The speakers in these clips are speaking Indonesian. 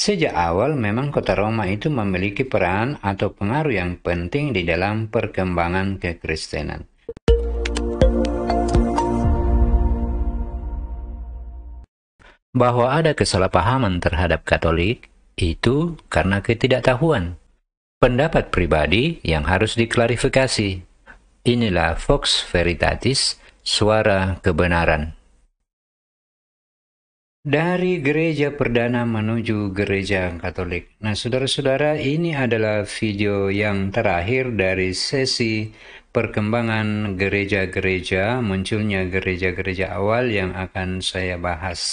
Sejak awal memang kota Roma itu memiliki peran atau pengaruh yang penting di dalam perkembangan kekristenan. Bahwa ada kesalahpahaman terhadap Katolik itu karena ketidaktahuan, pendapat pribadi yang harus diklarifikasi. Inilah Vox Veritatis, suara kebenaran. Dari gereja perdana menuju gereja Katolik. Nah, saudara-saudara, ini adalah video yang terakhir dari sesi perkembangan gereja-gereja, munculnya gereja-gereja awal yang akan saya bahas.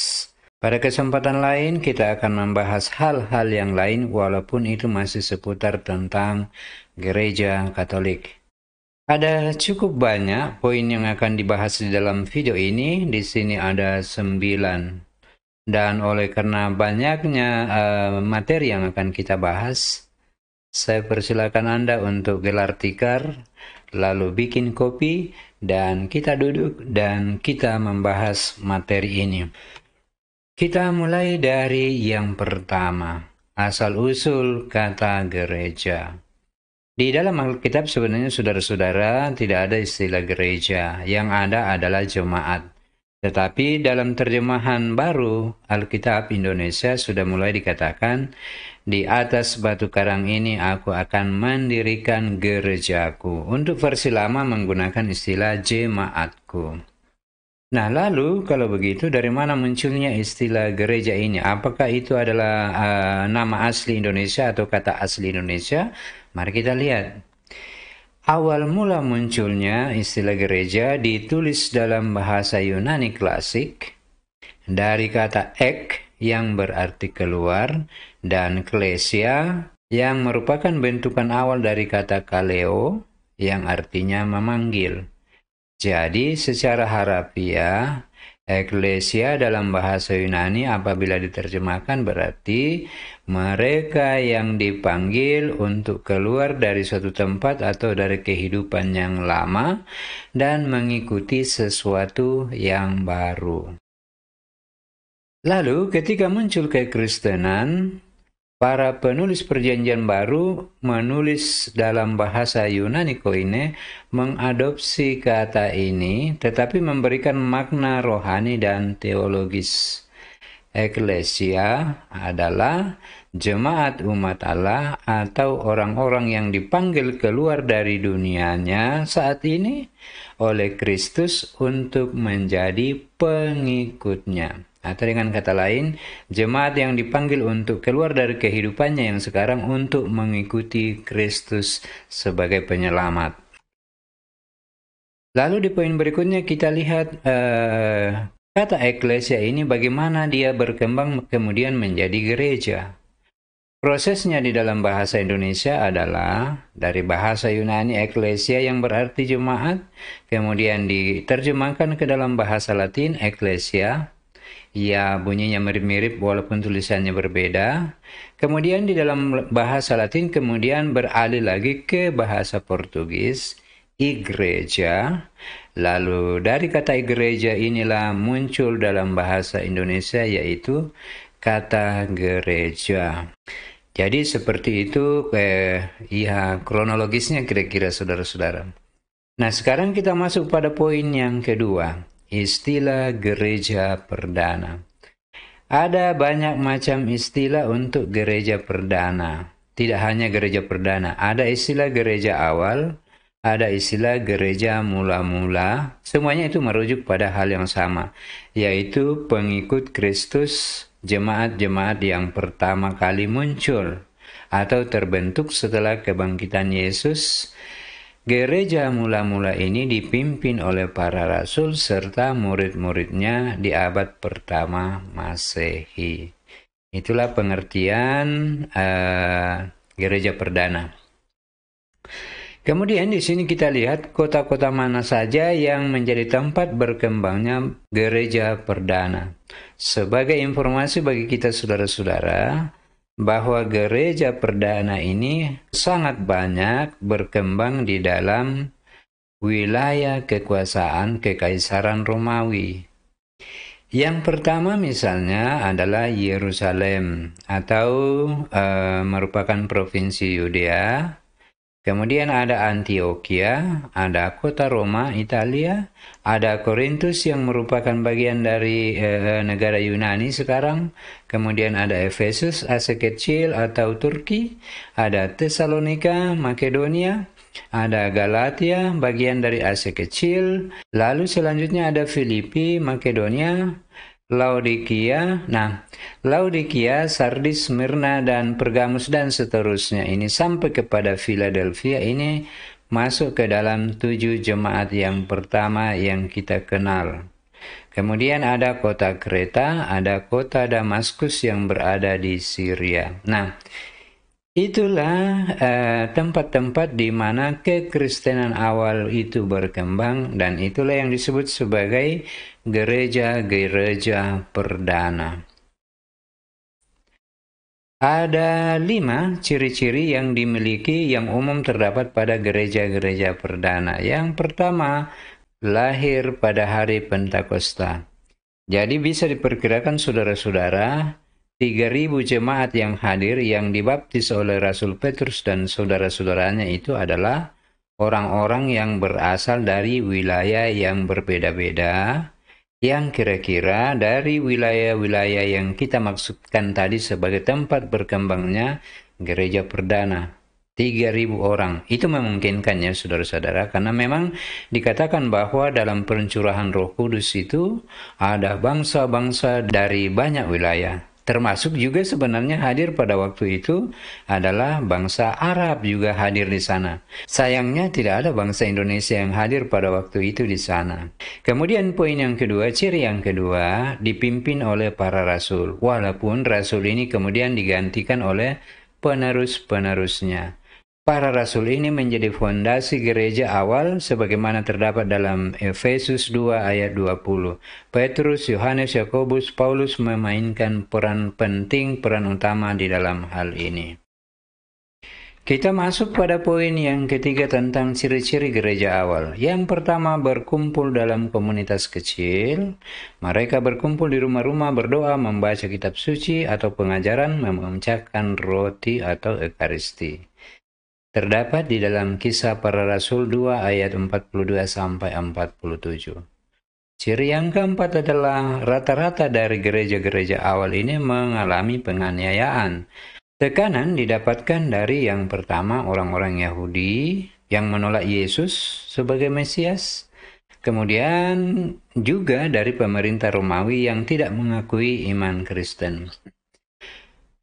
Pada kesempatan lain, kita akan membahas hal-hal yang lain walaupun itu masih seputar tentang gereja Katolik. Ada cukup banyak poin yang akan dibahas di dalam video ini. Di sini ada 9. Dan oleh karena banyaknya materi yang akan kita bahas, saya persilakan Anda untuk gelar tikar, lalu bikin kopi, dan kita duduk dan kita membahas materi ini. Kita mulai dari yang pertama, asal-usul kata gereja. Di dalam Alkitab sebenarnya saudara-saudara tidak ada istilah gereja, yang ada adalah jemaat. Tetapi dalam terjemahan baru Alkitab Indonesia sudah mulai dikatakan, di atas batu karang ini aku akan mendirikan gerejaku. Untuk versi lama menggunakan istilah jemaatku. Nah, lalu kalau begitu dari mana munculnya istilah gereja ini? Apakah itu adalah nama asli Indonesia atau kata asli Indonesia? Mari kita lihat. Awal mula munculnya istilah gereja ditulis dalam bahasa Yunani klasik dari kata ek yang berarti keluar dan klesia yang merupakan bentukan awal dari kata kaleo yang artinya memanggil. Jadi secara harafiah, eklesia dalam bahasa Yunani apabila diterjemahkan berarti mereka yang dipanggil untuk keluar dari suatu tempat atau dari kehidupan yang lama dan mengikuti sesuatu yang baru. Lalu ketika muncul kekristenan, para penulis perjanjian baru menulis dalam bahasa Yunani Koine mengadopsi kata ini tetapi memberikan makna rohani dan teologis. Eklesia adalah jemaat umat Allah atau orang-orang yang dipanggil keluar dari dunianya saat ini oleh Kristus untuk menjadi pengikutnya. Atau dengan kata lain, jemaat yang dipanggil untuk keluar dari kehidupannya yang sekarang untuk mengikuti Kristus sebagai penyelamat. Lalu di poin berikutnya kita lihat kata eklesia ini bagaimana dia berkembang kemudian menjadi gereja. Prosesnya di dalam bahasa Indonesia adalah dari bahasa Yunani eklesia yang berarti jemaat, kemudian diterjemahkan ke dalam bahasa Latin eklesia. Ya, bunyinya mirip-mirip walaupun tulisannya berbeda. Kemudian di dalam bahasa Latin kemudian beralih lagi ke bahasa Portugis, igreja. Lalu dari kata gereja inilah muncul dalam bahasa Indonesia yaitu kata gereja. Jadi seperti itu ya kronologisnya kira-kira saudara-saudara. Nah, sekarang kita masuk pada poin yang kedua, istilah gereja perdana. Ada banyak macam istilah untuk gereja perdana. Tidak hanya gereja perdana, ada istilah gereja awal, ada istilah gereja mula-mula, semuanya itu merujuk pada hal yang sama, yaitu pengikut Kristus, jemaat-jemaat yang pertama kali muncul atau terbentuk setelah kebangkitan Yesus. Gereja mula-mula ini dipimpin oleh para rasul serta murid-muridnya di abad pertama Masehi. Itulah pengertian gereja perdana. Kemudian di sini kita lihat kota-kota mana saja yang menjadi tempat berkembangnya gereja perdana. Sebagai informasi bagi kita saudara-saudara, bahwa gereja perdana ini sangat banyak berkembang di dalam wilayah kekuasaan Kekaisaran Romawi. Yang pertama misalnya adalah Yerusalem atau merupakan provinsi Yudea. Kemudian ada Antioquia, ada kota Roma, Italia, ada Korintus yang merupakan bagian dari negara Yunani sekarang. Kemudian ada Efesus, Asia Kecil atau Turki, ada Tesalonika, Makedonia, ada Galatia, bagian dari Asia Kecil. Lalu selanjutnya ada Filipi, Makedonia, Laodikia. Nah, Laodikia, Sardis, Smyrna, dan Pergamus, dan seterusnya. Ini sampai kepada Philadelphia. Ini masuk ke dalam 7 jemaat yang pertama yang kita kenal. Kemudian ada kota Kreta, ada kota Damaskus yang berada di Syria. Nah, itulah tempat-tempat di mana kekristenan awal itu berkembang, dan itulah yang disebut sebagai gereja-gereja perdana. Ada 5 ciri-ciri yang dimiliki yang umum terdapat pada gereja-gereja perdana. Yang pertama, lahir pada hari Pentakosta. Jadi bisa diperkirakan saudara-saudara, 3.000 jemaat yang hadir yang dibaptis oleh Rasul Petrus dan saudara-saudaranya itu adalah orang-orang yang berasal dari wilayah yang berbeda-beda, yang kira-kira dari wilayah-wilayah yang kita maksudkan tadi sebagai tempat berkembangnya gereja perdana. 3.000 orang. Itu memungkinkan ya saudara-saudara, karena memang dikatakan bahwa dalam pencurahan Roh Kudus itu ada bangsa-bangsa dari banyak wilayah. Termasuk juga sebenarnya hadir pada waktu itu adalah bangsa Arab juga hadir di sana. Sayangnya tidak ada bangsa Indonesia yang hadir pada waktu itu di sana. Kemudian poin yang kedua, ciri yang kedua, dipimpin oleh para rasul. Walaupun rasul ini kemudian digantikan oleh penerus-penerusnya. Para rasul ini menjadi fondasi gereja awal sebagaimana terdapat dalam Efesus 2 ayat 20. Petrus, Yohanes, Yakobus, Paulus memainkan peran penting, peran utama di dalam hal ini. Kita masuk pada poin yang ketiga tentang ciri-ciri gereja awal. Yang pertama, berkumpul dalam komunitas kecil. Mereka berkumpul di rumah-rumah, berdoa, membaca kitab suci atau pengajaran, memecahkan roti atau ekaristi. Terdapat di dalam Kisah Para Rasul 2 ayat 42-47. Ciri yang keempat adalah rata-rata dari gereja-gereja awal ini mengalami penganiayaan. Tekanan didapatkan dari yang pertama orang-orang Yahudi yang menolak Yesus sebagai Mesias. Kemudian juga dari pemerintah Romawi yang tidak mengakui iman Kristen.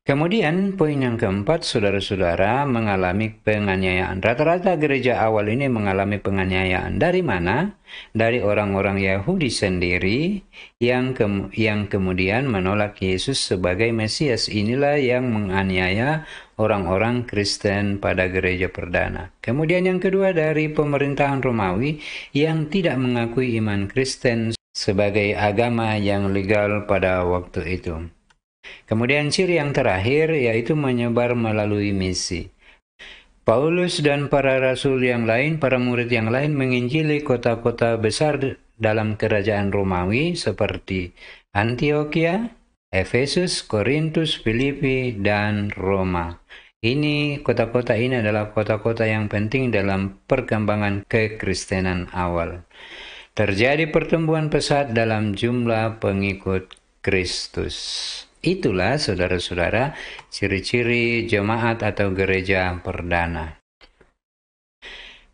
Kemudian poin yang keempat, saudara-saudara mengalami penganiayaan. Rata-rata gereja awal ini mengalami penganiayaan. Dari mana? Dari orang-orang Yahudi sendiri yang kemudian menolak Yesus sebagai Mesias. Inilah yang menganiaya orang-orang Kristen pada gereja perdana. Kemudian yang kedua, dari pemerintahan Romawi yang tidak mengakui iman Kristen sebagai agama yang legal pada waktu itu. Kemudian ciri yang terakhir yaitu menyebar melalui misi. Paulus dan para rasul yang lain, para murid yang lain menginjili kota-kota besar dalam kerajaan Romawi seperti Antioquia, Efesus, Korintus, Filipi, dan Roma. Kota-kota ini adalah kota-kota yang penting dalam perkembangan kekristenan awal. Terjadi pertumbuhan pesat dalam jumlah pengikut Kristus. Itulah saudara-saudara ciri-ciri jemaat atau gereja perdana.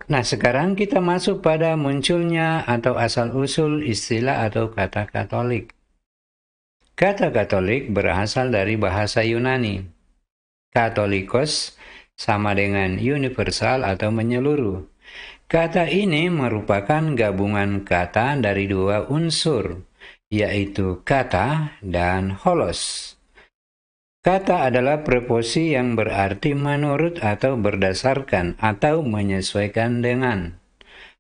Nah, sekarang kita masuk pada munculnya atau asal-usul istilah atau kata Katolik. Kata Katolik berasal dari bahasa Yunani. Katolikos sama dengan universal atau menyeluruh. Kata ini merupakan gabungan kata dari dua unsur, yaitu kata dan holos. Kata adalah preposi yang berarti menurut atau berdasarkan atau menyesuaikan dengan.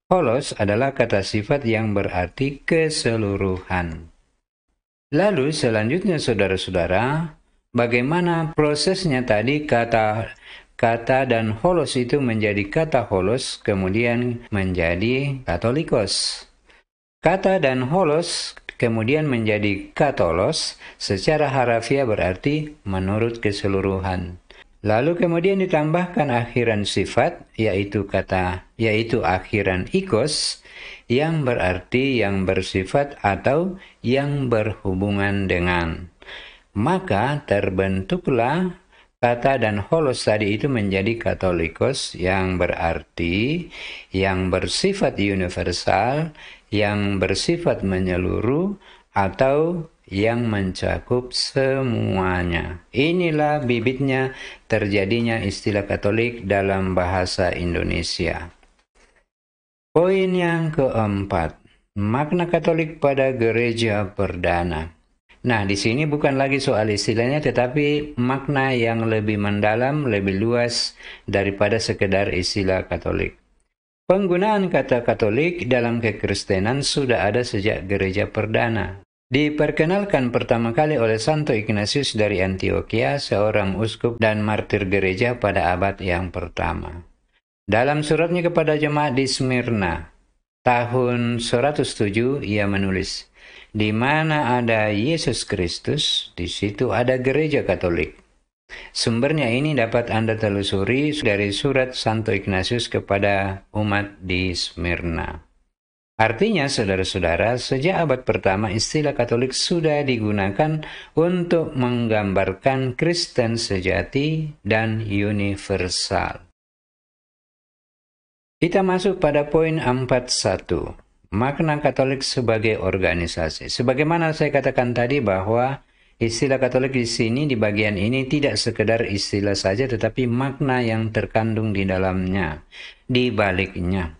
Holos adalah kata sifat yang berarti keseluruhan. Lalu selanjutnya saudara-saudara, bagaimana prosesnya tadi kata dan holos itu menjadi kata holos kemudian menjadi katolikos. Kata dan holos kemudian menjadi katolos, secara harafiah berarti menurut keseluruhan. Lalu kemudian ditambahkan akhiran sifat, yaitu akhiran ikos, yang berarti yang bersifat atau yang berhubungan dengan. Maka terbentuklah kata dan holos tadi itu menjadi katolikos, yang berarti yang bersifat universal, yang bersifat menyeluruh, atau yang mencakup semuanya. Inilah bibitnya terjadinya istilah Katolik dalam bahasa Indonesia. Poin yang keempat, makna Katolik pada gereja perdana. Nah, di sini bukan lagi soal istilahnya, tetapi makna yang lebih mendalam, lebih luas daripada sekedar istilah Katolik. Penggunaan kata Katolik dalam kekristenan sudah ada sejak gereja perdana. Diperkenalkan pertama kali oleh Santo Ignatius dari Antioquia, seorang uskup dan martir gereja pada abad yang pertama. Dalam suratnya kepada jemaat di Smyrna, tahun 107, ia menulis, "Di mana ada Yesus Kristus, di situ ada gereja Katolik." Sumbernya ini dapat Anda telusuri dari surat Santo Ignatius kepada umat di Smyrna. Artinya, saudara-saudara, sejak abad pertama istilah Katolik sudah digunakan untuk menggambarkan Kristen sejati dan universal. Kita masuk pada poin 41, makna Katolik sebagai organisasi. Sebagaimana saya katakan tadi bahwa istilah Katolik di sini di bagian ini tidak sekedar istilah saja, tetapi makna yang terkandung di dalamnya, di baliknya.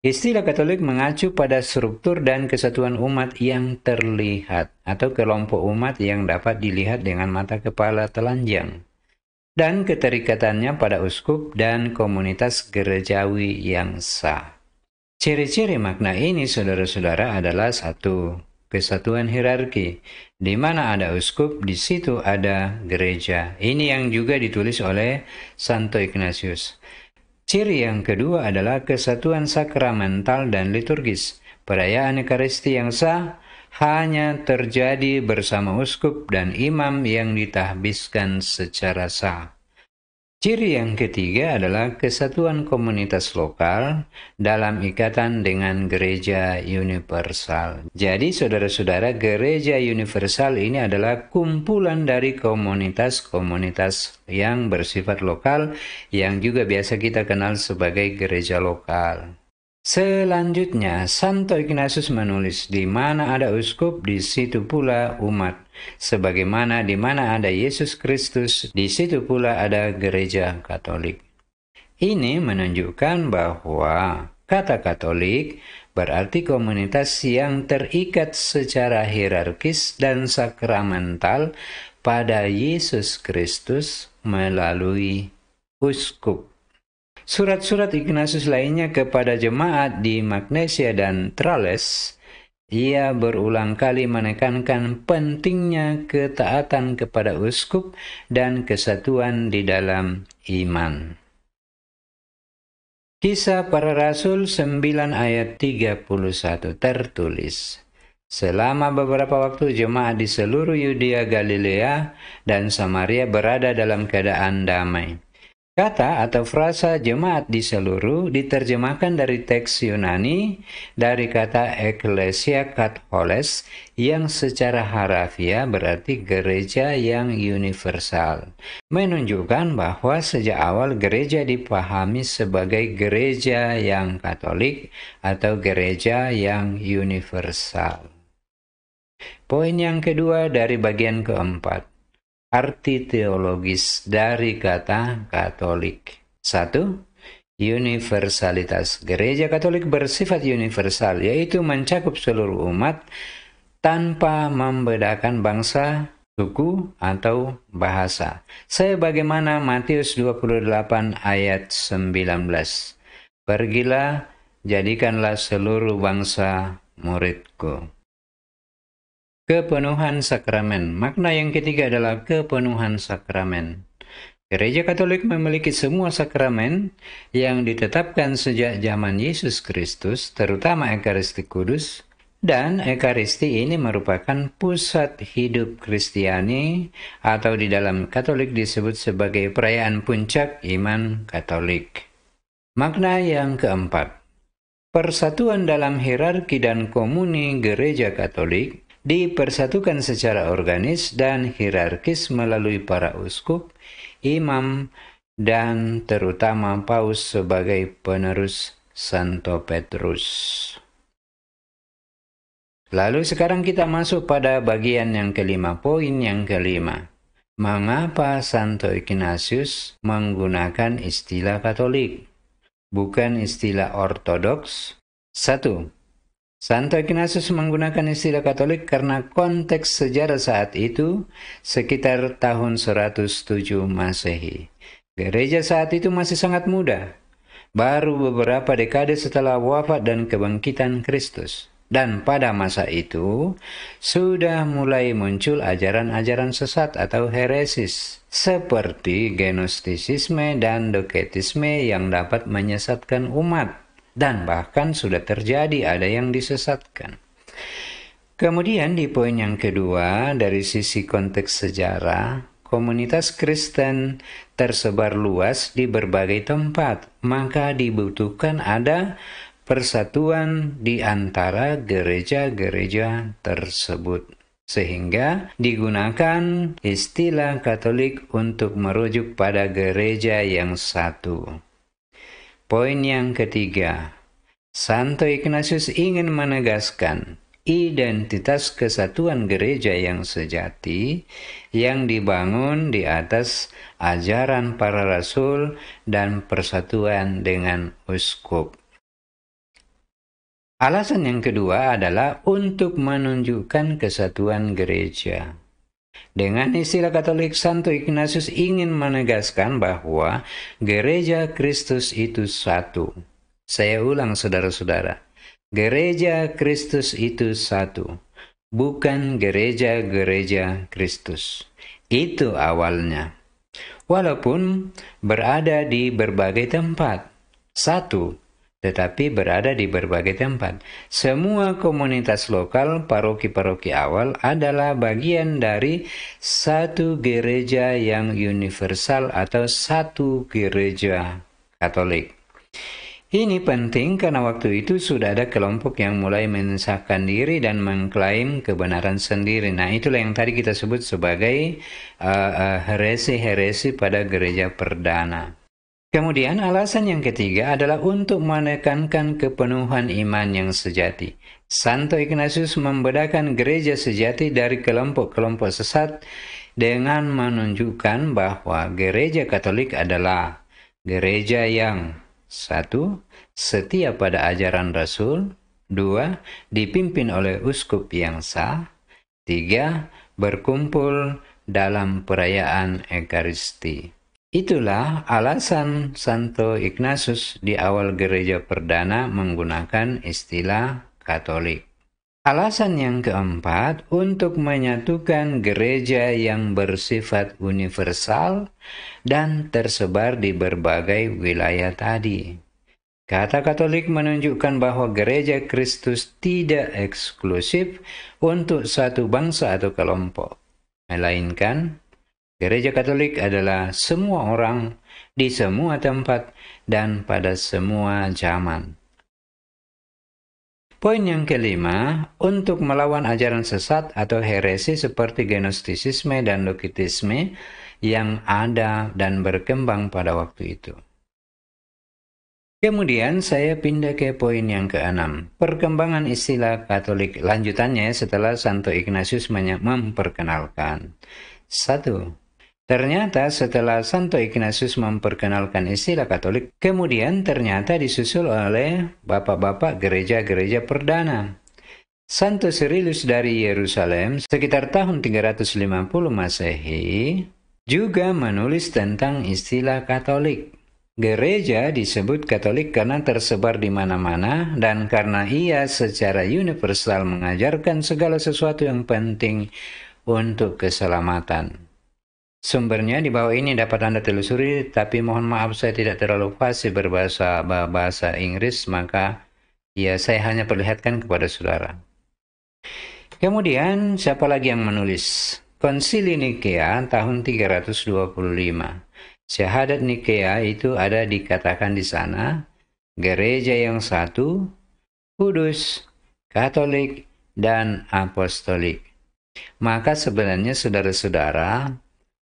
Istilah Katolik mengacu pada struktur dan kesatuan umat yang terlihat, atau kelompok umat yang dapat dilihat dengan mata kepala telanjang, dan keterikatannya pada uskup dan komunitas gerejawi yang sah. Ciri-ciri makna ini, saudara-saudara, adalah satu, kesatuan hierarki. Di mana ada uskup, di situ ada gereja. Ini yang juga ditulis oleh Santo Ignatius. Ciri yang kedua adalah kesatuan sakramental dan liturgis. Perayaan Ekaristi yang sah hanya terjadi bersama uskup dan imam yang ditahbiskan secara sah. Ciri yang ketiga adalah kesatuan komunitas lokal dalam ikatan dengan gereja universal. Jadi saudara-saudara, gereja universal ini adalah kumpulan dari komunitas-komunitas yang bersifat lokal, yang juga biasa kita kenal sebagai gereja lokal. Selanjutnya, Santo Ignatius menulis, di mana ada uskup, di situ pula umat. Sebagaimana di mana ada Yesus Kristus, di situ pula ada gereja Katolik. Ini menunjukkan bahwa kata Katolik berarti komunitas yang terikat secara hierarkis dan sakramental pada Yesus Kristus melalui uskup. Surat-surat Ignatius lainnya kepada jemaat di Magnesia dan Tralles, ia berulang kali menekankan pentingnya ketaatan kepada uskup dan kesatuan di dalam iman. Kisah Para Rasul 9 ayat 31 tertulis, selama beberapa waktu jemaat di seluruh Yudea, Galilea, dan Samaria berada dalam keadaan damai. Kata atau frasa jemaat di seluruh diterjemahkan dari teks Yunani dari kata Ecclesia Katholes yang secara harafiah berarti gereja yang universal. Menunjukkan bahwa sejak awal gereja dipahami sebagai gereja yang Katolik atau gereja yang universal. Poin yang kedua dari bagian keempat. Arti teologis dari kata Katolik. 1. Universalitas. Gereja Katolik bersifat universal, yaitu mencakup seluruh umat tanpa membedakan bangsa, suku, atau bahasa. Sebagaimana Matius 28 ayat 19. Pergilah, jadikanlah seluruh bangsa muridku. Kepenuhan sakramen. Makna yang ketiga adalah kepenuhan sakramen. Gereja Katolik memiliki semua sakramen yang ditetapkan sejak zaman Yesus Kristus, terutama Ekaristi Kudus, Dan Ekaristi ini merupakan pusat hidup Kristiani atau di dalam Katolik disebut sebagai perayaan puncak iman Katolik. Makna yang keempat, persatuan dalam hierarki dan komuni Gereja Katolik dipersatukan secara organis dan hierarkis melalui para uskup, imam, dan terutama paus sebagai penerus Santo Petrus. Lalu sekarang kita masuk pada bagian yang kelima, poin yang kelima. Mengapa Santo Ignatius menggunakan istilah Katolik, bukan istilah Ortodoks? 1. Santo Ignatius menggunakan istilah Katolik karena konteks sejarah saat itu sekitar tahun 107 Masehi. Gereja saat itu masih sangat muda, baru beberapa dekade setelah wafat dan kebangkitan Kristus. Dan pada masa itu, sudah mulai muncul ajaran-ajaran sesat atau heresis, seperti gnostisisme dan doketisme yang dapat menyesatkan umat, dan bahkan sudah terjadi ada yang disesatkan. Kemudian di poin yang kedua, dari sisi konteks sejarah, komunitas Kristen tersebar luas di berbagai tempat, maka dibutuhkan ada persatuan di antara gereja-gereja tersebut. Sehingga digunakan istilah Katolik untuk merujuk pada gereja yang satu. Poin yang ketiga, Santo Ignatius ingin menegaskan identitas kesatuan gereja yang sejati yang dibangun di atas ajaran para rasul dan persatuan dengan uskup. Alasan yang kedua adalah untuk menunjukkan kesatuan gereja. Dengan istilah Katolik, Santo Ignatius ingin menegaskan bahwa gereja Kristus itu satu. Saya ulang saudara-saudara, gereja Kristus itu satu, bukan gereja-gereja Kristus. Itu awalnya. Walaupun berada di berbagai tempat, satu, tetapi berada di berbagai tempat. Semua komunitas lokal, paroki-paroki awal adalah bagian dari satu gereja yang universal atau satu gereja Katolik. Ini penting karena waktu itu sudah ada kelompok yang mulai mensahkan diri dan mengklaim kebenaran sendiri. Nah, itulah yang tadi kita sebut sebagai heresi-heresi pada gereja perdana. Kemudian alasan yang ketiga adalah untuk menekankan kepenuhan iman yang sejati. Santo Ignatius membedakan gereja sejati dari kelompok-kelompok sesat dengan menunjukkan bahwa gereja Katolik adalah gereja yang 1. Setia pada ajaran Rasul. 2. Dipimpin oleh uskup yang sah. 3. Berkumpul dalam perayaan Ekaristi. Itulah alasan Santo Ignatius di awal gereja perdana menggunakan istilah Katolik. Alasan yang keempat, untuk menyatukan gereja yang bersifat universal dan tersebar di berbagai wilayah tadi. Kata Katolik menunjukkan bahwa gereja Kristus tidak eksklusif untuk satu bangsa atau kelompok, melainkan Gereja Katolik adalah semua orang, di semua tempat, dan pada semua zaman. Poin yang kelima, untuk melawan ajaran sesat atau heresi seperti gnostisisme dan doketisme yang ada dan berkembang pada waktu itu. Kemudian saya pindah ke poin yang keenam, perkembangan istilah Katolik lanjutannya setelah Santo Ignatius memperkenalkan. 1. Ternyata setelah Santo Ignatius memperkenalkan istilah Katolik, kemudian ternyata disusul oleh bapak-bapak gereja-gereja perdana. Santo Cyrillus dari Yerusalem sekitar tahun 350 Masehi juga menulis tentang istilah Katolik. Gereja disebut Katolik karena tersebar di mana-mana dan karena ia secara universal mengajarkan segala sesuatu yang penting untuk keselamatan. Sumbernya di bawah ini dapat Anda telusuri, tapi mohon maaf saya tidak terlalu fasih berbahasa Inggris, maka ya saya hanya perlihatkan kepada saudara. Kemudian siapa lagi yang menulis? Konsili Nikea tahun 325. Syahadat Nikea itu ada dikatakan di sana, gereja yang satu, kudus, katolik, dan apostolik. Maka sebenarnya saudara-saudara,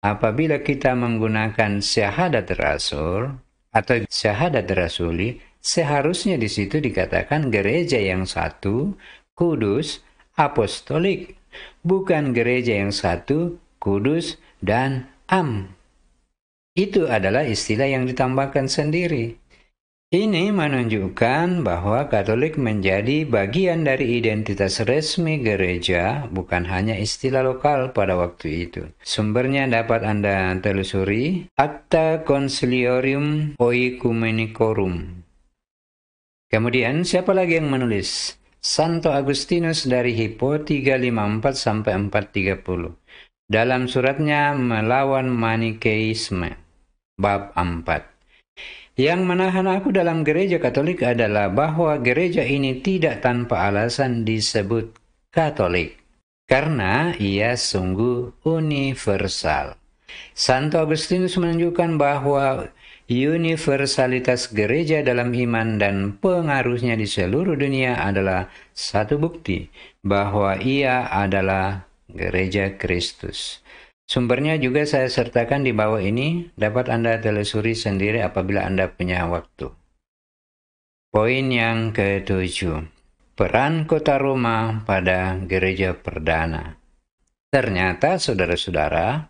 apabila kita menggunakan syahadat rasul atau syahadat rasuli, seharusnya di situ dikatakan gereja yang satu, kudus, apostolik, bukan gereja yang satu, kudus, dan am. Itu adalah istilah yang ditambahkan sendiri. Ini menunjukkan bahwa Katolik menjadi bagian dari identitas resmi gereja, bukan hanya istilah lokal pada waktu itu. Sumbernya dapat Anda telusuri, Acta Conciliorium Oecumenicorum. Kemudian, siapa lagi yang menulis? Santo Agustinus dari Hippo 354-430. Dalam suratnya Melawan Manikeisme, bab 4. Yang menahan aku dalam gereja Katolik adalah bahwa gereja ini tidak tanpa alasan disebut Katolik, karena ia sungguh universal. Santo Agustinus menunjukkan bahwa universalitas gereja dalam iman dan pengaruhnya di seluruh dunia adalah satu bukti bahwa ia adalah gereja Kristus. Sumbernya juga saya sertakan di bawah ini, dapat Anda telusuri sendiri apabila Anda punya waktu. Poin yang ke-7, peran kota Roma pada gereja perdana. Ternyata, saudara-saudara,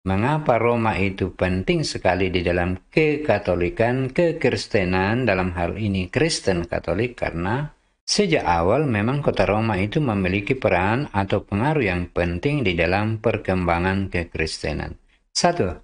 mengapa Roma itu penting sekali di dalam kekatolikan, kekristenan, dalam hal ini Kristen Katolik, karena sejak awal memang kota Roma itu memiliki peran atau pengaruh yang penting di dalam perkembangan kekristenan. 1.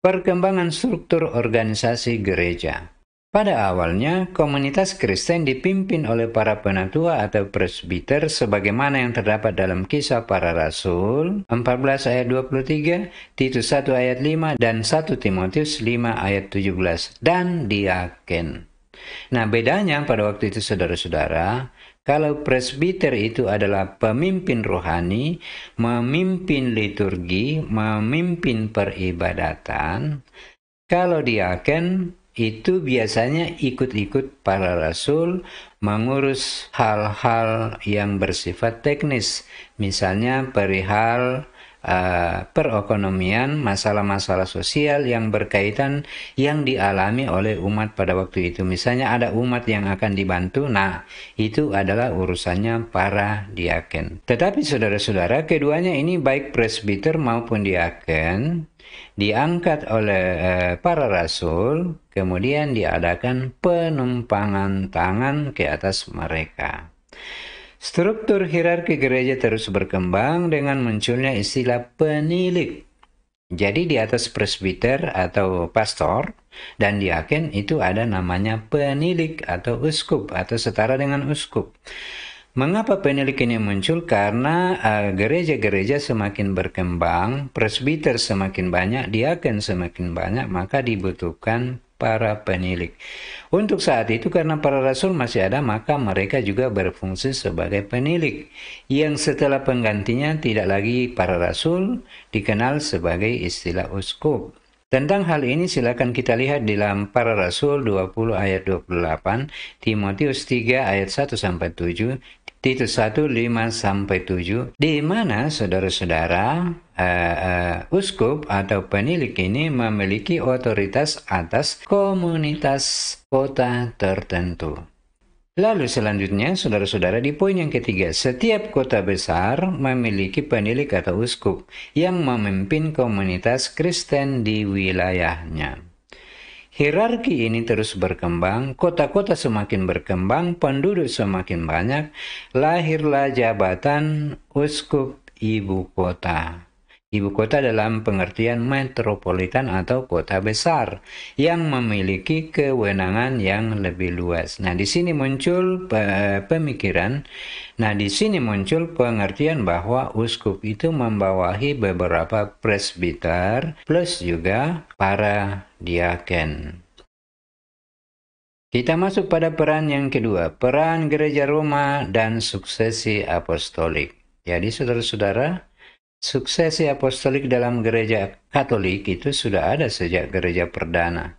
Perkembangan struktur organisasi gereja. Pada awalnya, komunitas Kristen dipimpin oleh para penatua atau presbiter sebagaimana yang terdapat dalam Kisah Para Rasul 14 ayat 23, Titus 1 ayat 5, dan 1 Timotius 5 ayat 17, dan diaken. Nah, bedanya pada waktu itu saudara-saudara, kalau presbiter itu adalah pemimpin rohani, memimpin liturgi, memimpin peribadatan, kalau diaken itu biasanya ikut-ikut para rasul mengurus hal-hal yang bersifat teknis, misalnya perihal perekonomian, masalah-masalah sosial yang berkaitan yang dialami oleh umat pada waktu itu. Misalnya ada umat yang akan dibantu, nah itu adalah urusannya para diaken. Tetapi saudara-saudara, keduanya ini baik presbiter maupun diaken diangkat oleh para rasul, kemudian diadakan penumpangan tangan ke atas mereka. Struktur hierarki gereja terus berkembang dengan munculnya istilah penilik. Jadi di atas presbiter atau pastor dan diaken itu ada namanya penilik atau uskup atau setara dengan uskup. Mengapa penilik ini muncul? Karena gereja-gereja semakin berkembang, presbiter semakin banyak, diaken semakin banyak, maka dibutuhkan para penilik. Untuk saat itu karena para rasul masih ada, maka mereka juga berfungsi sebagai penilik, yang setelah penggantinya tidak lagi para rasul, dikenal sebagai istilah uskup. Tentang hal ini silakan kita lihat di dalam Para Rasul 20 ayat 28, Timotius 3 ayat 1-7, Titus 1, 5-7, di mana saudara-saudara uskup atau penilik ini memiliki otoritas atas komunitas kota tertentu. Lalu selanjutnya, saudara-saudara, di poin yang ketiga, setiap kota besar memiliki penilik atau uskup yang memimpin komunitas Kristen di wilayahnya. Hierarki ini terus berkembang, kota-kota semakin berkembang, penduduk semakin banyak, lahirlah jabatan uskup ibu kota. Ibu kota dalam pengertian metropolitan atau kota besar yang memiliki kewenangan yang lebih luas. Nah, di sini muncul pemikiran, di sini muncul pengertian bahwa uskup itu membawahi beberapa presbiter plus juga para diaken. Kita masuk pada peran yang kedua, peran gereja Roma dan suksesi apostolik. Jadi saudara-saudara, suksesi apostolik dalam gereja Katolik itu sudah ada sejak gereja perdana.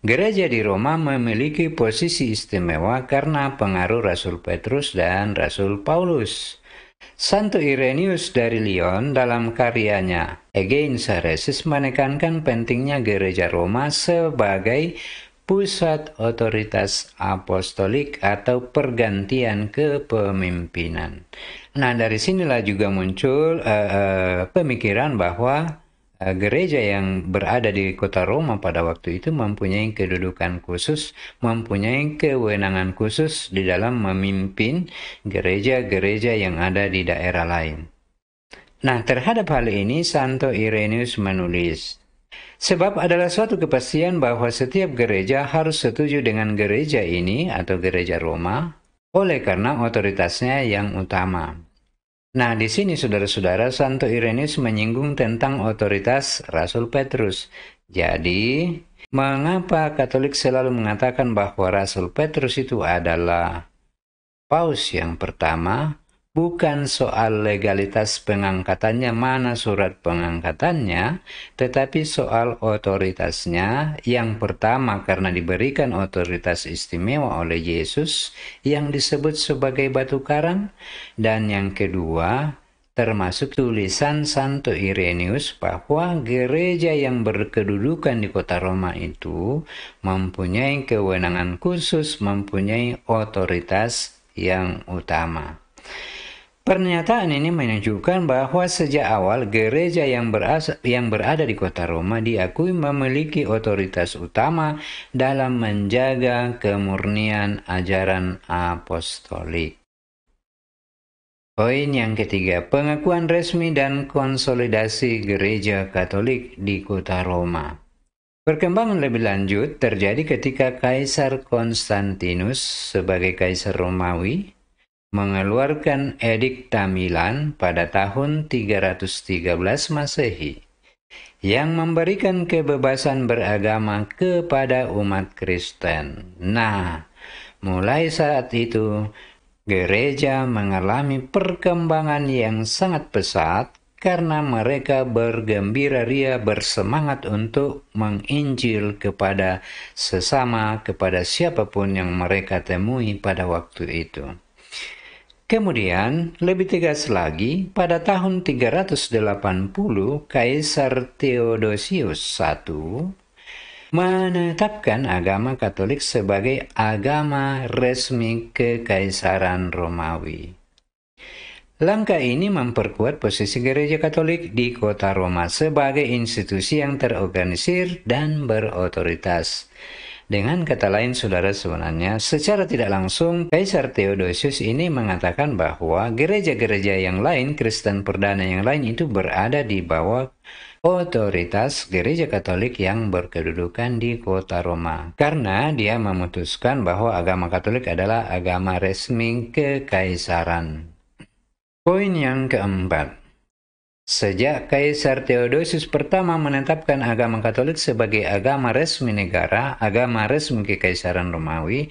Gereja di Roma memiliki posisi istimewa karena pengaruh Rasul Petrus dan Rasul Paulus. Santo Irenaeus dari Lyon dalam karyanya Aegein Saresis menekankan pentingnya gereja Roma sebagai pusat otoritas apostolik atau pergantian kepemimpinan. Nah, dari sinilah juga muncul pemikiran bahwa gereja yang berada di kota Roma pada waktu itu mempunyai kedudukan khusus, mempunyai kewenangan khusus di dalam memimpin gereja-gereja yang ada di daerah lain. Nah, terhadap hal ini Santo Irenaeus menulis, sebab adalah suatu kepastian bahwa setiap gereja harus setuju dengan gereja ini atau gereja Roma, oleh karena otoritasnya yang utama. Nah, di sini saudara-saudara, Santo Irenaeus menyinggung tentang otoritas Rasul Petrus. Jadi, mengapa Katolik selalu mengatakan bahwa Rasul Petrus itu adalah paus yang pertama? Bukan soal legalitas pengangkatannya, mana surat pengangkatannya, tetapi soal otoritasnya. Yang pertama karena diberikan otoritas istimewa oleh Yesus yang disebut sebagai batu karang, dan yang kedua termasuk tulisan Santo Irenaeus bahwa gereja yang berkedudukan di kota Roma itu mempunyai kewenangan khusus, mempunyai otoritas yang utama. Pernyataan ini menunjukkan bahwa sejak awal gereja yang berada di kota Roma diakui memiliki otoritas utama dalam menjaga kemurnian ajaran apostolik. Poin yang ketiga, pengakuan resmi dan konsolidasi gereja Katolik di kota Roma. Perkembangan lebih lanjut terjadi ketika Kaisar Konstantinus sebagai Kaisar Romawi mengeluarkan Edik Tamilan pada tahun 313 Masehi yang memberikan kebebasan beragama kepada umat Kristen. Nah, mulai saat itu gereja mengalami perkembangan yang sangat pesat karena mereka bergembira ria, bersemangat untuk menginjil kepada sesama, kepada siapapun yang mereka temui pada waktu itu. Kemudian, lebih tegas lagi, pada tahun 380, Kaisar Theodosius I menetapkan agama Katolik sebagai agama resmi Kekaisaran Romawi. Langkah ini memperkuat posisi gereja Katolik di kota Roma sebagai institusi yang terorganisir dan berotoritas. Dengan kata lain, saudara, sebenarnya secara tidak langsung Kaisar Theodosius ini mengatakan bahwa gereja-gereja yang lain, Kristen perdana yang lain itu berada di bawah otoritas gereja Katolik yang berkedudukan di kota Roma. Karena dia memutuskan bahwa agama Katolik adalah agama resmi kekaisaran. Poin yang keempat. Sejak Kaisar Theodosius pertama menetapkan agama Katolik sebagai agama resmi negara, agama resmi Kekaisaran Romawi,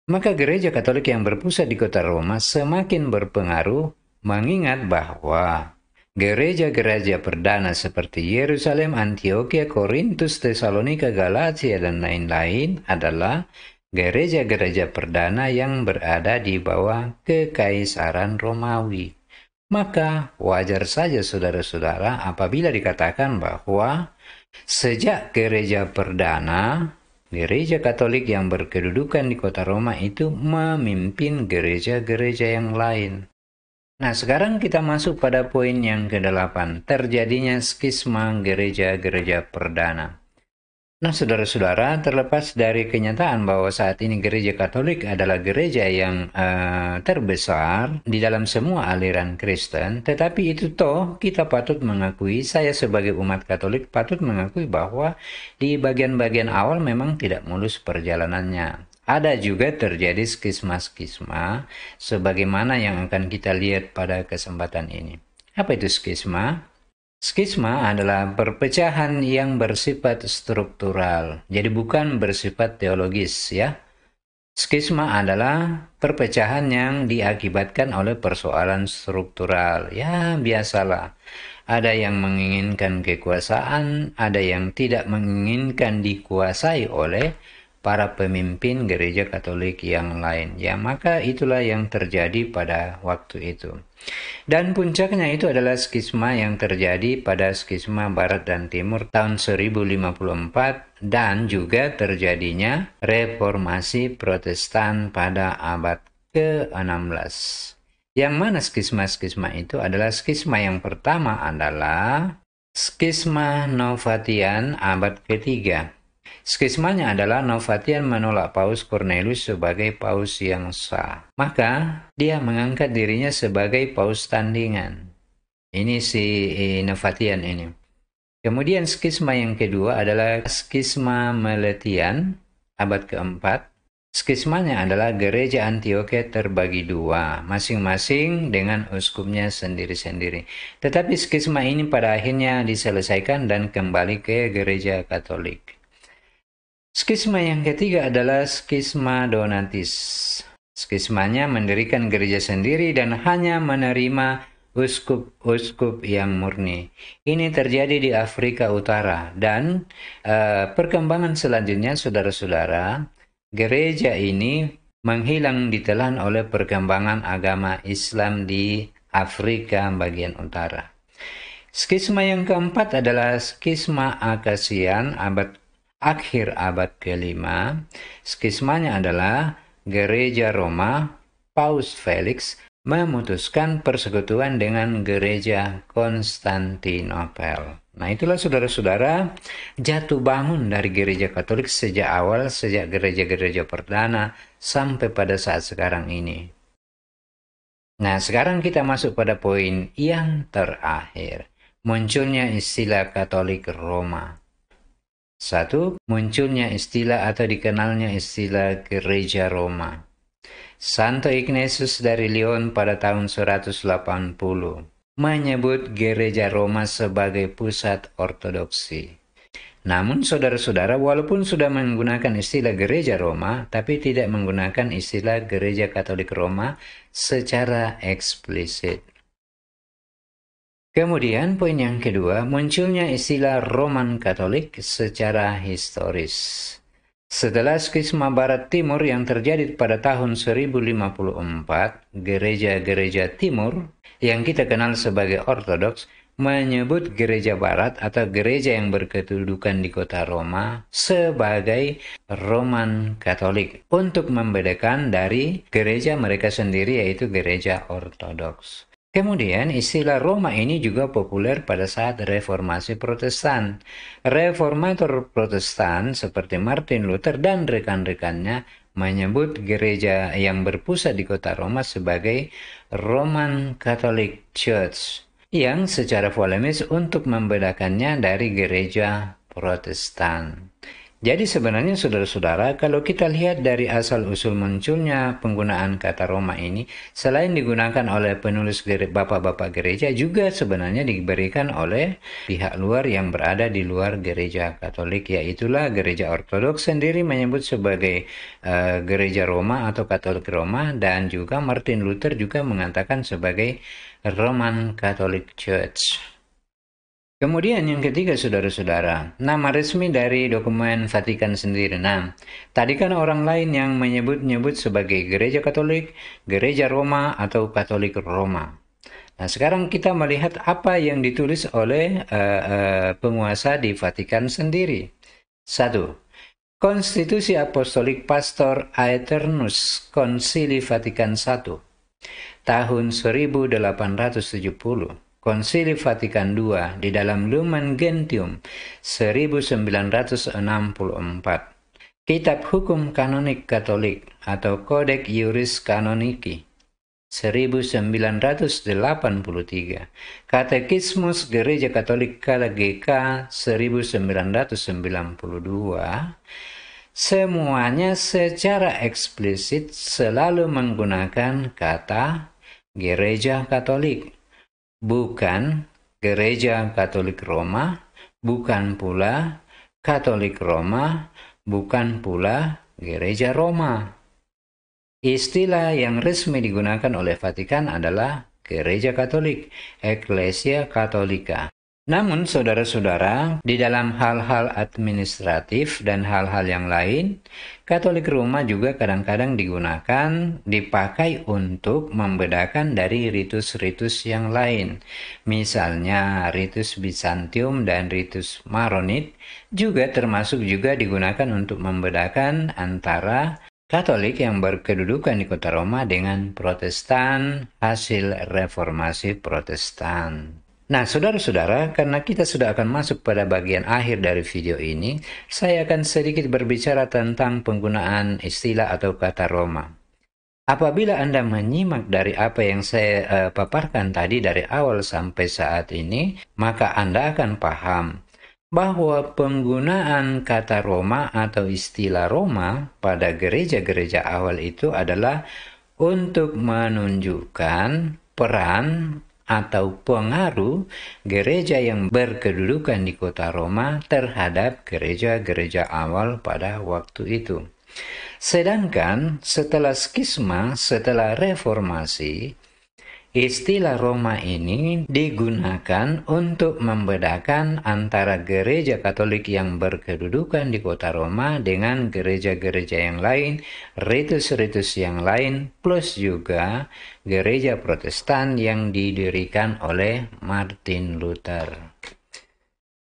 maka gereja Katolik yang berpusat di kota Roma semakin berpengaruh, mengingat bahwa gereja-gereja perdana seperti Yerusalem, Antioquia, Korintus, Tesalonika, Galatia, dan lain-lain adalah gereja-gereja perdana yang berada di bawah Kekaisaran Romawi. Maka wajar saja saudara-saudara apabila dikatakan bahwa sejak gereja perdana, gereja Katolik yang berkedudukan di kota Roma itu memimpin gereja-gereja yang lain. Nah, sekarang kita masuk pada poin yang ke-8, terjadinya skisma gereja-gereja perdana. Nah, saudara-saudara, terlepas dari kenyataan bahwa saat ini gereja Katolik adalah gereja yang terbesar di dalam semua aliran Kristen, tetapi itu kita patut mengakui, saya sebagai umat Katolik patut mengakui bahwa di bagian-bagian awal memang tidak mulus perjalanannya. Ada juga terjadi skisma-skisma sebagaimana yang akan kita lihat pada kesempatan ini. Apa itu skisma? Skisma adalah perpecahan yang bersifat struktural, jadi bukan bersifat teologis ya. Skisma adalah perpecahan yang diakibatkan oleh persoalan struktural. Ya, biasalah. Ada yang menginginkan kekuasaan, ada yang tidak menginginkan dikuasai oleh para pemimpin gereja Katolik yang lain. Ya, maka itulah yang terjadi pada waktu itu. Dan puncaknya itu adalah skisma yang terjadi pada skisma Barat dan Timur tahun 1054 dan juga terjadinya reformasi Protestan pada abad ke-16. Yang mana skisma-skisma itu adalah skisma yang pertama adalah skisma Novatian abad ketiga. Skismanya adalah Novatian menolak Paus Cornelius sebagai paus yang sah. Maka dia mengangkat dirinya sebagai paus tandingan. Ini si Novatian ini. Kemudian skisma yang kedua adalah skisma Meletian abad keempat. Skismanya adalah gereja Antioquia terbagi dua, masing-masing dengan uskupnya sendiri-sendiri. Tetapi skisma ini pada akhirnya diselesaikan dan kembali ke gereja Katolik. Skisma yang ketiga adalah skisma Donatis. Skismanya mendirikan gereja sendiri dan hanya menerima uskup-uskup yang murni. Ini terjadi di Afrika Utara dan perkembangan selanjutnya, saudara-saudara, gereja ini menghilang ditelan oleh perkembangan agama Islam di Afrika bagian utara. Skisma yang keempat adalah skisma Akasian akhir abad ke-5. Skismanya adalah gereja Roma, Paus Felix memutuskan persekutuan dengan gereja Konstantinopel. Nah, itulah saudara-saudara jatuh bangun dari gereja Katolik sejak awal, sejak gereja-gereja perdana sampai pada saat sekarang ini. Nah, sekarang kita masuk pada poin yang terakhir. Munculnya istilah Katolik Roma. 1. Munculnya istilah atau dikenalnya istilah Gereja Roma. Santo Ignatius dari Lyon pada tahun 180 menyebut Gereja Roma sebagai pusat ortodoksi. Namun saudara-saudara, walaupun sudah menggunakan istilah Gereja Roma, tapi tidak menggunakan istilah Gereja Katolik Roma secara eksplisit. Kemudian poin yang kedua, munculnya istilah Roman Katolik secara historis. Setelah skisma Barat Timur yang terjadi pada tahun 1054, gereja-gereja Timur yang kita kenal sebagai Ortodoks menyebut gereja Barat atau gereja yang berkedudukan di kota Roma sebagai Roman Katolik untuk membedakan dari gereja mereka sendiri yaitu gereja Ortodoks. Kemudian istilah Roma ini juga populer pada saat reformasi Protestan. Reformator Protestan seperti Martin Luther dan rekan-rekannya menyebut gereja yang berpusat di kota Roma sebagai Roman Catholic Church, yang secara polemis untuk membedakannya dari gereja Protestan. Jadi sebenarnya saudara-saudara, kalau kita lihat dari asal-usul munculnya penggunaan kata Roma ini, selain digunakan oleh penulis bapak-bapak gereja, juga sebenarnya diberikan oleh pihak luar yang berada di luar gereja Katolik, yaitulah gereja Ortodoks sendiri menyebut sebagai gereja Roma atau Katolik Roma, dan juga Martin Luther juga mengatakan sebagai Roman Catholic Church. Kemudian yang ketiga saudara-saudara, nama resmi dari dokumen Vatikan sendiri. Nah, tadi kan orang lain yang menyebut sebagai Gereja Katolik, Gereja Roma atau Katolik Roma. Nah, sekarang kita melihat apa yang ditulis oleh penguasa di Vatikan sendiri. 1. Konstitusi Apostolik Pastor Aeternus Concili Vatikan I tahun 1870. Konsili Vatikan II di dalam Lumen Gentium 1964. Kitab Hukum Kanonik Katolik atau Codex Iuris Canonici 1983. Katekismus Gereja Katolik KGK 1992. Semuanya secara eksplisit selalu menggunakan kata Gereja Katolik, bukan Gereja Katolik Roma, bukan pula Katolik Roma, bukan pula Gereja Roma. Istilah yang resmi digunakan oleh Vatikan adalah Gereja Katolik, Ecclesia Catholica. Namun, saudara-saudara, di dalam hal-hal administratif dan hal-hal yang lain, Katolik Roma juga kadang-kadang dipakai untuk membedakan dari ritus-ritus yang lain. Misalnya, ritus Bizantium dan ritus Maronit juga termasuk juga digunakan untuk membedakan antara Katolik yang berkedudukan di kota Roma dengan Protestan hasil reformasi Protestan. Nah, saudara-saudara, karena kita sudah akan masuk pada bagian akhir dari video ini, saya akan sedikit berbicara tentang penggunaan istilah atau kata Roma. Apabila Anda menyimak dari apa yang saya paparkan tadi dari awal sampai saat ini, maka Anda akan paham bahwa penggunaan kata Roma atau istilah Roma pada gereja-gereja awal itu adalah untuk menunjukkan peran atau pengaruh gereja yang berkedudukan di kota Roma terhadap gereja-gereja awal pada waktu itu. Sedangkan setelah skisma, setelah reformasi, istilah Roma ini digunakan untuk membedakan antara gereja Katolik yang berkedudukan di kota Roma dengan gereja-gereja yang lain, ritus-ritus yang lain, plus juga gereja Protestan yang didirikan oleh Martin Luther.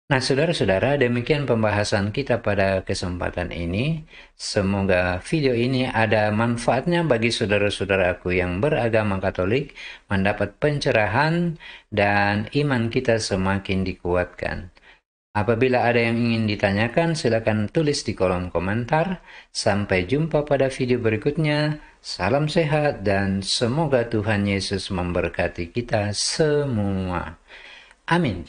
Nah, saudara-saudara, demikian pembahasan kita pada kesempatan ini. Semoga video ini ada manfaatnya bagi saudara-saudaraku yang beragama Katolik, mendapat pencerahan dan iman kita semakin dikuatkan. Apabila ada yang ingin ditanyakan, silakan tulis di kolom komentar. Sampai jumpa pada video berikutnya. Salam sehat dan semoga Tuhan Yesus memberkati kita semua. Amin.